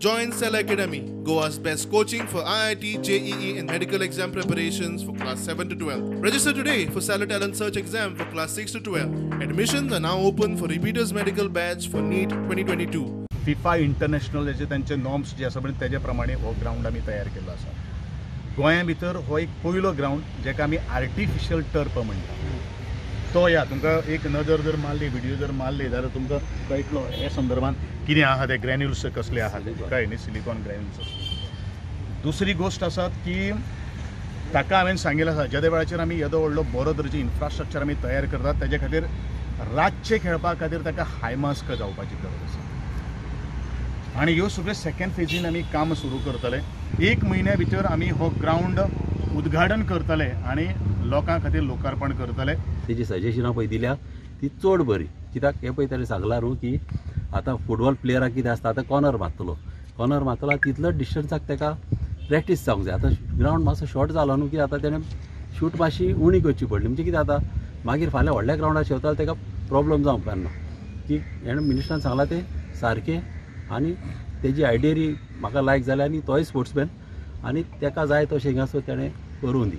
Join Cell Academy, Goa's best coaching for IIT, JEE and medical exam preparations for class 7 to 12. Register today for Cell Talent Search exam for class 6 to 12. Admissions are now open for repeaters medical batch for NEET 2022. FIFA international जे त्यांचे norms जे आसा पळय तेजे प्रमाणे हो ground आमी तयार केल्लो आसा. गोंया भितर हो एक पयलो ग्राउंड जेका आमी आर्टिफिशियल टर्फ म्हणटा तो या तुमकां एक नजर जर मारली व्हिडिओ जर मारली जाल्यार तुमकां कळटलो हे संदर्भात कितें आहा ते ग्रॅन्युल्स कसले आहा ते कळ्ळें न्ही सिलिकॉन ग्रॅन्युल्स. दुसरी गोष्ट आसा की ताका हांवें सांगिल्लें आसा ज्या वेळाचेर आमी येदो व्हडलो बरो तरेचें इन्फ्रास्ट्रक्चर आमी तयार करतात तेजे खातीर रातचे खेळपा खातीर ताका हाय मास्क जावपाची गरज आसा आनी ह्यो सगळ्यो सेकंड फेजीन आमी काम सुरू करतले. 1 म्हयन्या भितर आमी हो ग्राउंड उद्घाटन करतले आनी लोकां खातीर लोकार्पण करतले. तेजी सजेशनां पळय दिल्या ती चड बरी कित्याक हे पळय ताणें सांगलां न्हू की आतां फुटबॉल प्लेयराक कितें आसता आतां कॉर्नर मारतलो तितलोच डिस्टन्साक ताका प्रॅक्टीस जावंक जाय. आतां ग्राउंड मातसो शॉर्ट जालो न्हू की आतां ताणें शूट मातशी उणी करची पडली म्हणजे कितें जाता मागीर फाल्यां व्हडल्या ग्राउंडार शेवतालो ताका प्रॉब्लम जावंक पारना. की हेणें मिनिस्टरान सांगलां तें सारकें आनी तेजी आयडियरी म्हाका लायक जाल्या आनी तोय स्पोर्ट्समॅन आनी ताका जाय तो शेंगासो ताणें करून दी.